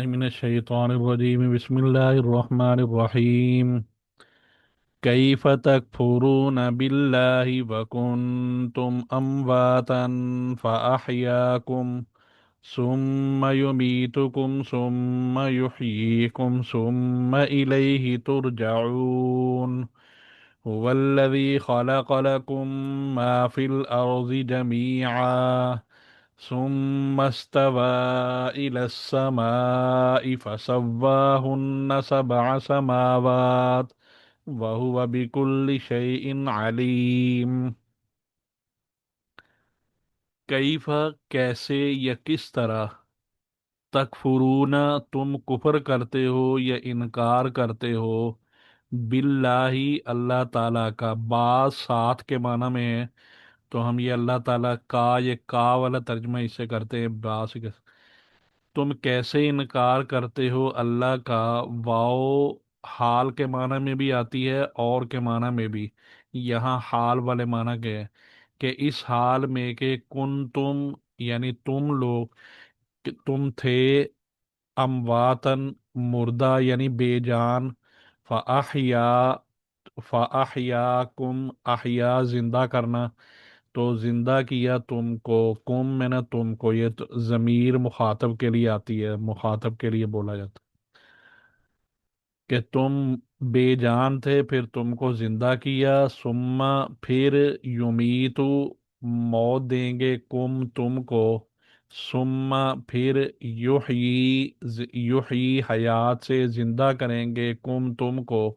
من الشیطان الرجیم بسم اللہ الرحمن الرحیم کیف تکفرون باللہ وکنتم امواتا فاحیاکم ثم یمیتکم ثم یحییکم ثم الیہ ترجعون هو الذی خلق لکم ما فی الارض جمیعا ثم استوى إلى السماء فسواهن سبع سماوات وهو بكل شيء عليم۔ کیف کیسے یا کس طرح تکفرون تم کفر کرتے ہو یا انکار کرتے ہو باللہ اللہ تعالیٰ کا، بعض ساتھ کے معنی میں ہے تو ہم یہ اللہ تعالیٰ کا یہ کا والا ترجمہ اس سے کرتے ہیں بعض کے۔ تم کیسے انکار کرتے ہو اللہ کا، واؤ حال کے معنی میں بھی آتی ہے اور کے معنی میں بھی، یہاں حال والے معنی کے ہے کہ اس حال میں کہ کن تم یعنی تم لوگ، کہ تم تھے امواتن مردہ یعنی بے جان، فاحیا فاحیاکم احیا زندہ کرنا، تو زندہ کیا تم کو، کم میں نے تم کو، یہ ضمیر مخاطب کے لیے آتی ہے، مخاطب کے لیے بولا جاتا کہ تم بے جان تھے پھر تم کو زندہ کیا، ثم پھر یمیتو موت دیں گے کم تم کو، ثم پھر یحیی حیات سے زندہ کریں گے کم تم کو،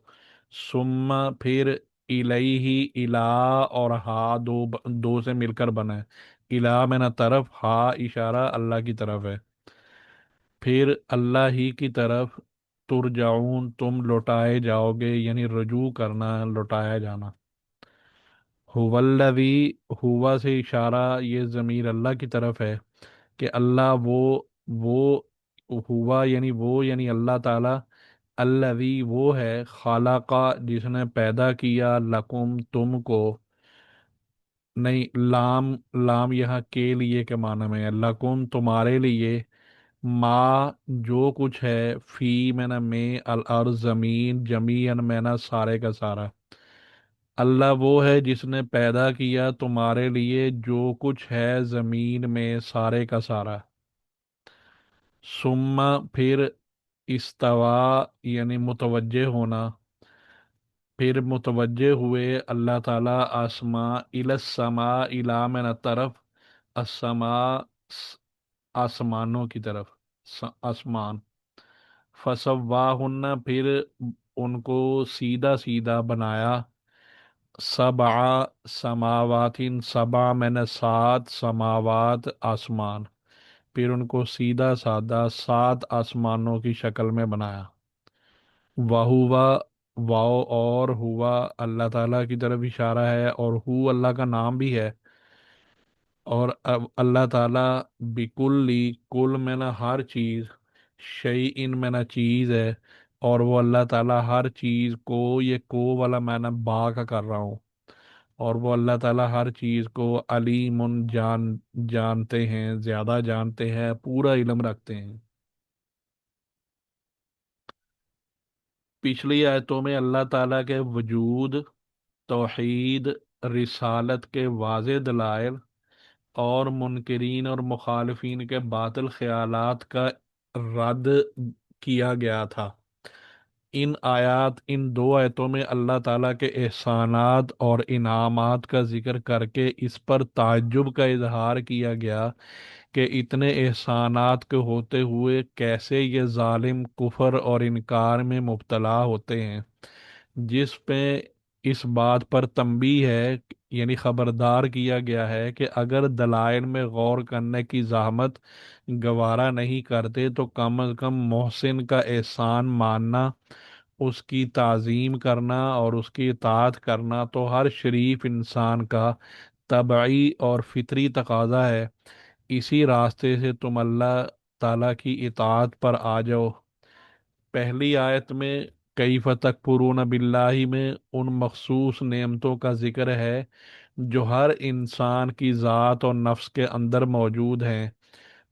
ثم پھر الیہ الہ، اور ہا دو دو سے مل کر بنا ہے، الہ میں نہ طرف، ہا اشارہ اللہ کی طرف ہے، پھر اللہ ہی کی طرف ترجعون تم لوٹائے جاؤ گے، یعنی رجوع کرنا، لوٹایا جانا۔ هو الذی، ہوا سے اشارہ یہ ضمیر اللہ کی طرف ہے کہ اللہ وہ ہوا یعنی وہ یعنی اللہ تعالی، الذی وہ ہے، خالق جس نے پیدا کیا، لکم تم کو، نہیں لام، لام یہاں کے لیے کے معنی میں ہے، لکم تمہارے لیے، ما جو کچھ ہے، فی میں نہ میں، الارض زمین، جمیعن میں نہ سارے کا سارا، اللہ وہ ہے جس نے پیدا کیا تمہارے لیے جو کچھ ہے زمین میں سارے کا سارا، ثم پھر استوا یعنی متوجہ ہونا، پھر متوجہ ہوئے اللہ تعالیٰ آسماں، الی السماء الی من طرف، السماء آسمانوں کی طرف، آسمان، فسواہن پھر ان کو سیدھا سیدھا بنایا، سبع سماوات، سبع میں سات، سماوات آسمان، پھر ان کو سیدھا سادہ سات آسمانوں کی شکل میں بنایا، وہوا واؤ اور ہوا اللہ تعالیٰ کی طرف اشارہ ہے، اور ہو اللہ کا نام بھی ہے، اور اب اللہ تعالیٰ بکلی کل میں نہ ہر چیز، شعی ان میں نہ چیز ہے، اور وہ اللہ تعالیٰ ہر چیز کو، یہ کو والا میں نہ با کا کر رہا ہوں، اور وہ اللہ تعالیٰ ہر چیز کو علیم جانتے ہیں، زیادہ جانتے ہیں، پورا علم رکھتے ہیں۔ پچھلی آیتوں میں اللہ تعالیٰ کے وجود، توحید، رسالت کے واضح دلائل، اور منکرین اور مخالفین کے باطل خیالات کا رد کیا گیا تھا۔ ان دو آیتوں میں اللہ تعالیٰ کے احسانات اور انعامات کا ذکر کر کے اس پر تعجب کا اظہار کیا گیا کہ اتنے احسانات کے ہوتے ہوئے کیسے یہ ظالم کفر اور انکار میں مبتلا ہوتے ہیں، جس پہ اس بات پر تنبیہ ہے، یعنی خبردار کیا گیا ہے کہ اگر دلائل میں غور کرنے کی زحمت گوارا نہیں کرتے تو کم از کم محسن کا احسان ماننا، اس کی تعظیم کرنا اور اس کی اطاعت کرنا تو ہر شریف انسان کا طبعی اور فطری تقاضا ہے۔ اسی راستے سے تم اللہ تعالیٰ کی اطاعت پر آ جاؤ۔ پہلی آیت میں کیف تکفرون باللہ میں ان مخصوص نعمتوں کا ذکر ہے جو ہر انسان کی ذات اور نفس کے اندر موجود ہیں،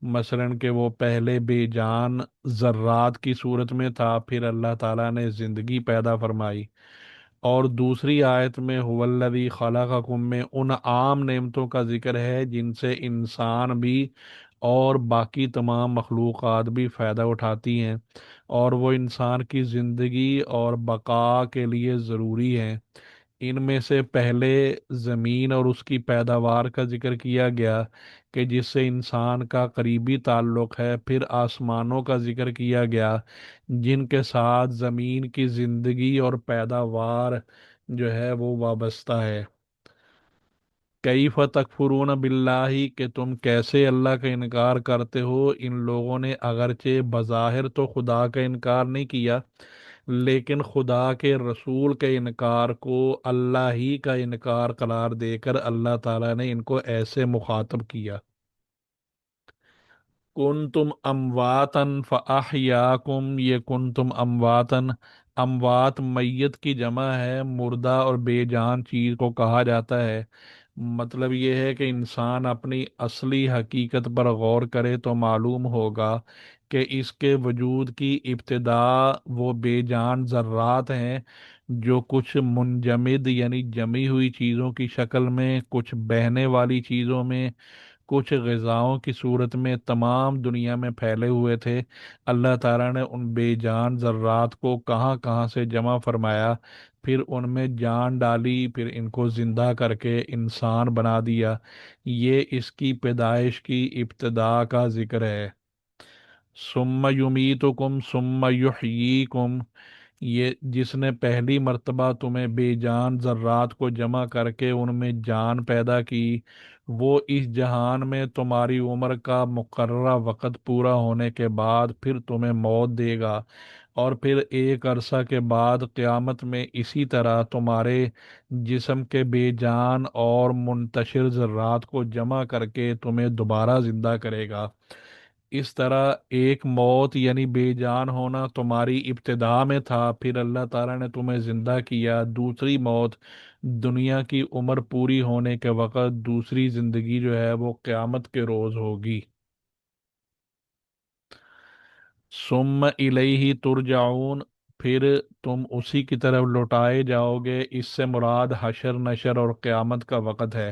مثلاً کہ وہ پہلے بے جان ذرات کی صورت میں تھا، پھر اللہ تعالیٰ نے زندگی پیدا فرمائی۔ اور دوسری آیت میں هو الذی خلقکم میں ان عام نعمتوں کا ذکر ہے جن سے انسان بھی اور باقی تمام مخلوقات بھی فائدہ اٹھاتی ہیں، اور وہ انسان کی زندگی اور بقا کے لیے ضروری ہیں۔ ان میں سے پہلے زمین اور اس کی پیداوار کا ذکر کیا گیا کہ جس سے انسان کا قریبی تعلق ہے، پھر آسمانوں کا ذکر کیا گیا جن کے ساتھ زمین کی زندگی اور پیداوار جو ہے وہ وابستہ ہے۔ کیف تکفرون باللہ کہ تم کیسے اللہ کا انکار کرتے ہو۔ ان لوگوں نے اگرچہ بظاہر تو خدا کا انکار نہیں کیا، لیکن خدا کے رسول کے انکار کو اللہ ہی کا انکار قرار دے کر اللہ تعالیٰ نے ان کو ایسے مخاطب کیا۔ کن تم امواتن فاحیاکم، یہ کن تم امواتن، اموات میت کی جمع ہے، مردہ اور بے جان چیز کو کہا جاتا ہے۔ مطلب یہ ہے کہ انسان اپنی اصلی حقیقت پر غور کرے تو معلوم ہوگا کہ اس کے وجود کی ابتدا وہ بے جان ذرات ہیں جو کچھ منجمد یعنی جمی ہوئی چیزوں کی شکل میں، کچھ بہنے والی چیزوں میں، کچھ غذاؤں کی صورت میں تمام دنیا میں پھیلے ہوئے تھے۔ اللہ تعالیٰ نے ان بے جان ذرات کو کہاں کہاں سے جمع فرمایا، پھر ان میں جان ڈالی، پھر ان کو زندہ کر کے انسان بنا دیا۔ یہ اس کی پیدائش کی ابتدا کا ذکر ہے۔ ثم یمیتکم ثم یحییکم، یہ جس نے پہلی مرتبہ تمہیں بے جان ذرات کو جمع کر کے ان میں جان پیدا کی، وہ اس جہان میں تمہاری عمر کا مقررہ وقت پورا ہونے کے بعد پھر تمہیں موت دے گا، اور پھر ایک عرصہ کے بعد قیامت میں اسی طرح تمہارے جسم کے بے جان اور منتشر ذرات کو جمع کر کے تمہیں دوبارہ زندہ کرے گا۔ اس طرح ایک موت یعنی بے جان ہونا تمہاری ابتدا میں تھا، پھر اللہ تعالیٰ نے تمہیں زندہ کیا۔ دوسری موت دنیا کی عمر پوری ہونے کے وقت، دوسری زندگی جو ہے وہ قیامت کے روز ہوگی۔ ثم الیہ ترجعون، پھر تم اسی کی طرف لوٹائے جاؤ گے۔ اس سے مراد حشر نشر اور قیامت کا وقت ہے۔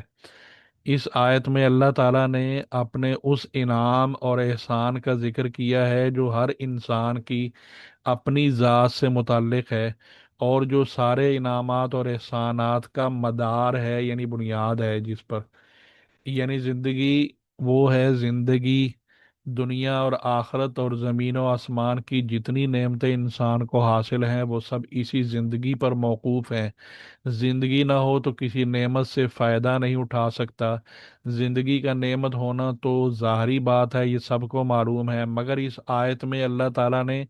اس آیت میں اللہ تعالیٰ نے اپنے اس انعام اور احسان کا ذکر کیا ہے جو ہر انسان کی اپنی ذات سے متعلق ہے، اور جو سارے انعامات اور احسانات کا مدار ہے یعنی بنیاد ہے جس پر، یعنی زندگی، وہ ہے زندگی دنیا اور آخرت اور زمین و آسمان کی جتنی نعمتیں انسان کو حاصل ہیں وہ سب اسی زندگی پر موقوف ہیں۔ زندگی نہ ہو تو کسی نعمت سے فائدہ نہیں اٹھا سکتا۔ زندگی کا نعمت ہونا تو ظاہری بات ہے، یہ سب کو معلوم ہے، مگر اس آیت میں اللہ تعالیٰ نے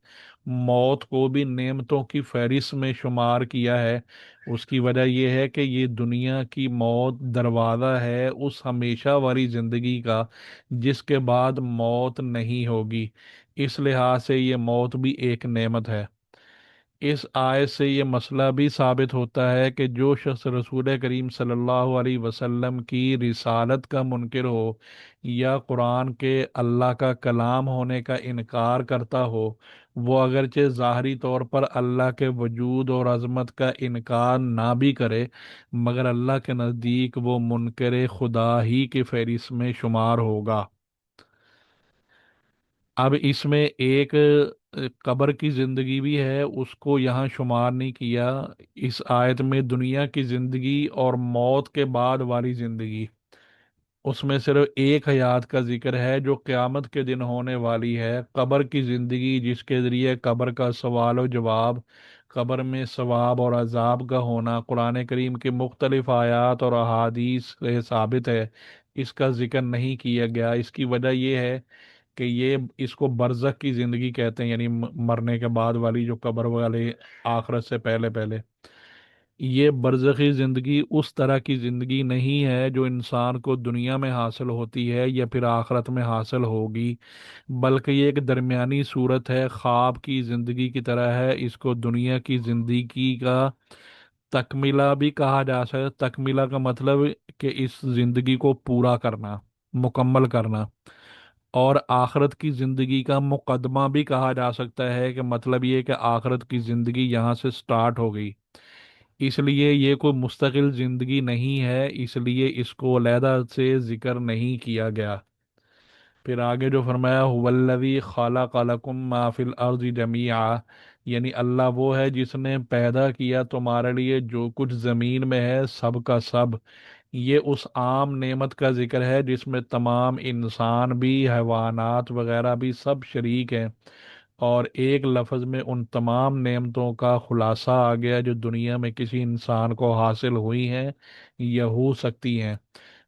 موت کو بھی نعمتوں کی فہرست میں شمار کیا ہے۔ اس کی وجہ یہ ہے کہ یہ دنیا کی موت دروازہ ہے اس ہمیشہ والی زندگی کا جس کے بعد موت نہیں ہوگی۔ اس لحاظ سے یہ موت بھی ایک نعمت ہے۔ اس آیت سے یہ مسئلہ بھی ثابت ہوتا ہے کہ جو شخص رسول کریم صلی اللہ علیہ وسلم کی رسالت کا منکر ہو یا قرآن کے اللہ کا کلام ہونے کا انکار کرتا ہو، وہ اگرچہ ظاہری طور پر اللہ کے وجود اور عظمت کا انکار نہ بھی کرے، مگر اللہ کے نزدیک وہ منکر خدا ہی کی فہرست میں شمار ہوگا۔ اب اس میں ایک قبر کی زندگی بھی ہے، اس کو یہاں شمار نہیں کیا اس آیت میں۔ دنیا کی زندگی اور موت کے بعد والی زندگی، اس میں صرف ایک حیات کا ذکر ہے جو قیامت کے دن ہونے والی ہے۔ قبر کی زندگی جس کے ذریعے قبر کا سوال و جواب، قبر میں ثواب اور عذاب کا ہونا قرآن کریم کی مختلف آیات اور احادیث سے ثابت ہے، اس کا ذکر نہیں کیا گیا۔ اس کی وجہ یہ ہے کہ یہ اس کو برزخ کی زندگی کہتے ہیں، یعنی مرنے کے بعد والی جو قبر والے، آخرت سے پہلے پہلے۔ یہ برزخی زندگی اس طرح کی زندگی نہیں ہے جو انسان کو دنیا میں حاصل ہوتی ہے یا پھر آخرت میں حاصل ہوگی، بلکہ یہ ایک درمیانی صورت ہے، خواب کی زندگی کی طرح ہے۔ اس کو دنیا کی زندگی کا تکملہ بھی کہا جا سکتا ہے۔ تکملہ کا مطلب کہ اس زندگی کو پورا کرنا، مکمل کرنا۔ اور آخرت کی زندگی کا مقدمہ بھی کہا جا سکتا ہے، کہ مطلب یہ کہ آخرت کی زندگی یہاں سے سٹارٹ ہو گئی، اس لیے یہ کوئی مستقل زندگی نہیں ہے، اس لیے اس کو علیحدہ سے ذکر نہیں کیا گیا۔ پھر آگے جو فرمایا، والذی خلق لکم ما فی الارض جمیعا، یعنی اللہ وہ ہے جس نے پیدا کیا تمہارے لیے جو کچھ زمین میں ہے سب کا سب۔ یہ اس عام نعمت کا ذکر ہے جس میں تمام انسان بھی، حیوانات وغیرہ بھی سب شریک ہیں، اور ایک لفظ میں ان تمام نعمتوں کا خلاصہ آ گیا جو دنیا میں کسی انسان کو حاصل ہوئی ہیں یا ہو سکتی ہیں،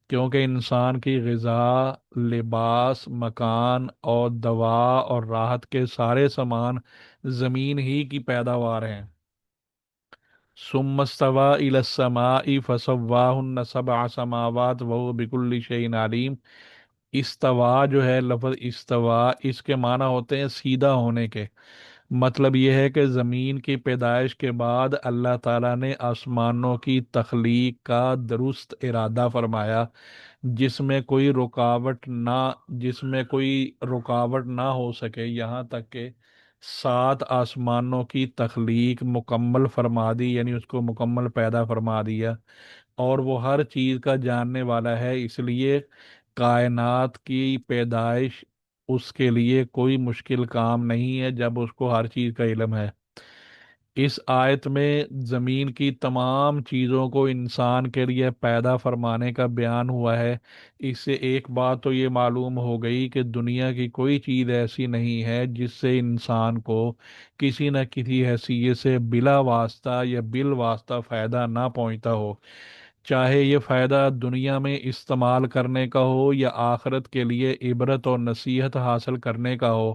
کیونکہ انسان کی غذا، لباس، مکان اور دوا اور راحت کے سارے سامان زمین ہی کی پیداوار ہیں۔ ثم استوى إلى السماء فسواهن سبع سماوات وهو بكل شيء عليم۔ استوا جو ہے، لفظ استوا اس کے معنی ہوتے ہیں سیدھا ہونے کے، مطلب یہ ہے کہ زمین کی پیدائش کے بعد اللہ تعالیٰ نے آسمانوں کی تخلیق کا درست ارادہ فرمایا، جس میں کوئی رکاوٹ نہ جس میں کوئی رکاوٹ نہ ہو سکے، یہاں تک کہ سات آسمانوں کی تخلیق مکمل فرما دی، یعنی اس کو مکمل پیدا فرما دیا، اور وہ ہر چیز کا جاننے والا ہے، اس لیے کائنات کی پیدائش اس کے لیے کوئی مشکل کام نہیں ہے جب اس کو ہر چیز کا علم ہے۔ اس آیت میں زمین کی تمام چیزوں کو انسان کے لیے پیدا فرمانے کا بیان ہوا ہے۔ اس سے ایک بات تو یہ معلوم ہو گئی کہ دنیا کی کوئی چیز ایسی نہیں ہے جس سے انسان کو کسی نہ کسی حیثیت سے بلا واسطہ یا بالواسطہ فائدہ نہ پہنچتا ہو، چاہے یہ فائدہ دنیا میں استعمال کرنے کا ہو یا آخرت کے لیے عبرت اور نصیحت حاصل کرنے کا ہو۔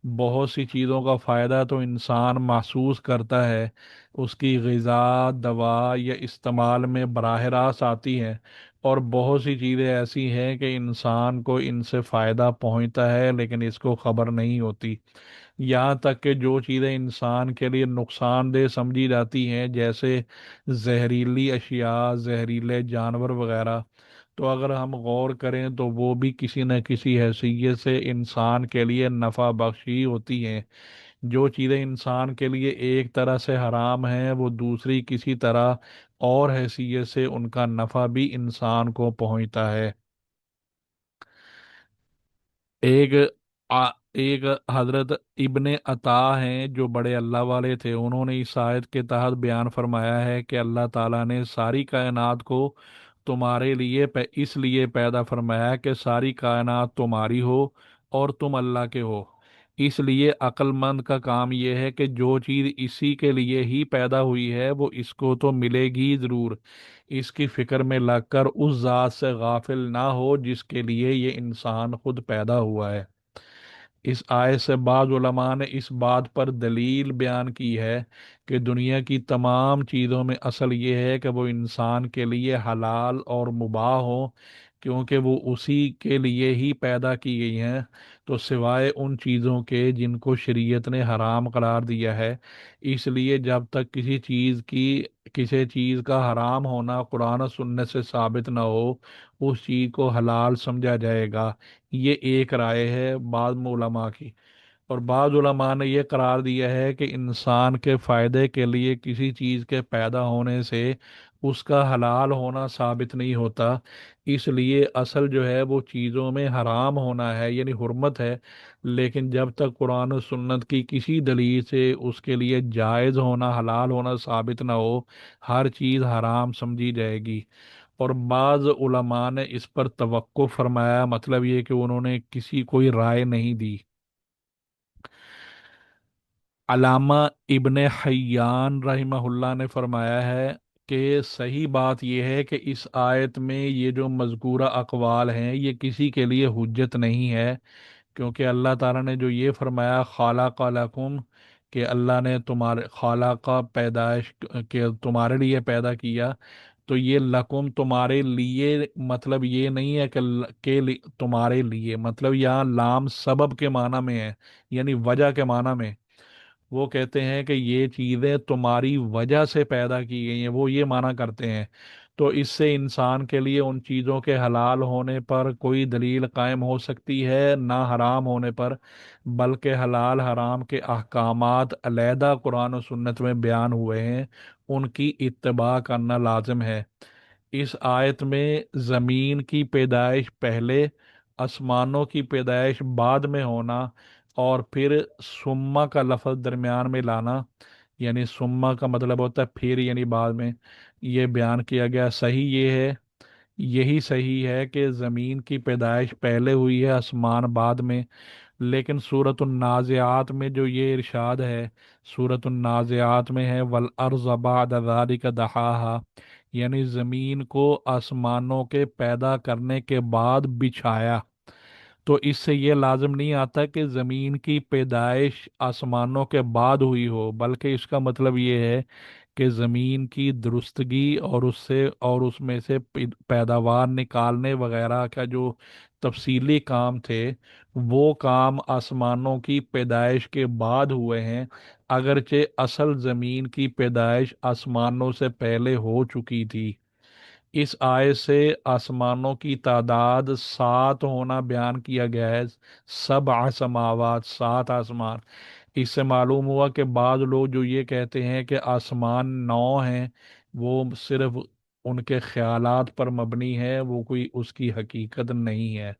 بہت سی چیزوں کا فائدہ تو انسان محسوس کرتا ہے، اس کی غذا، دوا یا استعمال میں براہ راست آتی ہیں، اور بہت سی چیزیں ایسی ہیں کہ انسان کو ان سے فائدہ پہنچتا ہے لیکن اس کو خبر نہیں ہوتی۔ یہاں تک کہ جو چیزیں انسان کے لیے نقصان دہ سمجھی جاتی ہیں، جیسے زہریلی اشیاء، زہریلے جانور وغیرہ، تو اگر ہم غور کریں تو وہ بھی کسی نہ کسی حیثیت سے انسان کے لیے نفع بخش ہی ہوتی ہیں۔ جو چیزیں انسان کے لیے ایک طرح سے حرام ہیں، وہ دوسری کسی طرح اور حیثیت سے ان کا نفع بھی انسان کو پہنچتا ہے۔ ایک آ- ایک حضرت ابن عطا ہیں جو بڑے اللہ والے تھے، انہوں نے اس آیت کے تحت بیان فرمایا ہے کہ اللہ تعالیٰ نے ساری کائنات کو تمہارے لیے اس لیے پیدا فرمایا کہ ساری کائنات تمہاری ہو اور تم اللہ کے ہو۔ اس لیے عقل مند کا کام یہ ہے کہ جو چیز اسی کے لیے ہی پیدا ہوئی ہے وہ اس کو تو ملے گی ضرور، اس کی فکر میں لگ کر اس ذات سے غافل نہ ہو جس کے لیے یہ انسان خود پیدا ہوا ہے۔ اس آیت سے بعض علماء نے اس بات پر دلیل بیان کی ہے کہ دنیا کی تمام چیزوں میں اصل یہ ہے کہ وہ انسان کے لیے حلال اور مباح ہو، کیونکہ وہ اسی کے لیے ہی پیدا کی گئی ہیں، تو سوائے ان چیزوں کے جن کو شریعت نے حرام قرار دیا ہے۔ اس لیے جب تک کسی چیز کا حرام ہونا قرآن و سنت سے ثابت نہ ہو، اس چیز کو حلال سمجھا جائے گا۔ یہ ایک رائے ہے بعض علماء کی، اور بعض علماء نے یہ قرار دیا ہے کہ انسان کے فائدے کے لیے کسی چیز کے پیدا ہونے سے اس کا حلال ہونا ثابت نہیں ہوتا، اس لیے اصل جو ہے وہ چیزوں میں حرام ہونا ہے، یعنی حرمت ہے، لیکن جب تک قرآن و سنت کی کسی دلیل سے اس کے لیے جائز ہونا، حلال ہونا ثابت نہ ہو، ہر چیز حرام سمجھی جائے گی۔ اور بعض علماء نے اس پر توقف فرمایا، مطلب یہ کہ انہوں نے کوئی رائے نہیں دی۔ علامہ ابن حیان رحمہ اللہ نے فرمایا ہے کہ صحیح بات یہ ہے کہ اس آیت میں یہ جو مذکورہ اقوال ہیں یہ کسی کے لیے حجت نہیں ہے، کیونکہ اللہ تعالیٰ نے جو یہ فرمایا خالق لکم، کہ اللہ نے تمہارے خالق کا پیدائش کہ تمہارے لیے پیدا کیا، تو یہ لکم تمہارے لیے مطلب یہ نہیں ہے کہ تمہارے لیے، مطلب یہاں لام سبب کے معنی میں ہے، یعنی وجہ کے معنی میں۔ وہ کہتے ہیں کہ یہ چیزیں تمہاری وجہ سے پیدا کی گئی ہیں، وہ یہ معنی کرتے ہیں۔ تو اس سے انسان کے لیے ان چیزوں کے حلال ہونے پر کوئی دلیل قائم ہو سکتی ہے، نہ حرام ہونے پر، بلکہ حلال حرام کے احکامات علیحدہ قرآن و سنت میں بیان ہوئے ہیں، ان کی اتباع کرنا لازم ہے۔ اس آیت میں زمین کی پیدائش پہلے، آسمانوں کی پیدائش بعد میں ہونا، اور پھر سما کا لفظ درمیان میں لانا، یعنی سما کا مطلب ہوتا ہے پھر، یعنی بعد میں، یہ بیان کیا گیا۔ صحیح یہ ہے، یہی صحیح ہے کہ زمین کی پیدائش پہلے ہوئی ہے، آسمان بعد میں۔ لیکن سورۃ النازعات میں جو یہ ارشاد ہے، سورۃ النازعات میں ہے والارض بعد ذلک دحاہا، یعنی زمین کو آسمانوں کے پیدا کرنے کے بعد بچھایا۔ تو اس سے یہ لازم نہیں آتا کہ زمین کی پیدائش آسمانوں کے بعد ہوئی ہو، بلکہ اس کا مطلب یہ ہے کہ زمین کی درستگی اور اس میں سے پیداوار نکالنے وغیرہ کا جو تفصیلی کام تھے، وہ کام آسمانوں کی پیدائش کے بعد ہوئے ہیں، اگرچہ اصل زمین کی پیدائش آسمانوں سے پہلے ہو چکی تھی۔ اس آیت سے آسمانوں کی تعداد 7 ہونا بیان کیا گیا ہے، 7 سماوات، 7 آسمان۔ اس سے معلوم ہوا کہ بعض لوگ جو یہ کہتے ہیں کہ آسمان 9 ہیں، وہ صرف ان کے خیالات پر مبنی ہے، وہ کوئی اس کی حقیقت نہیں ہے۔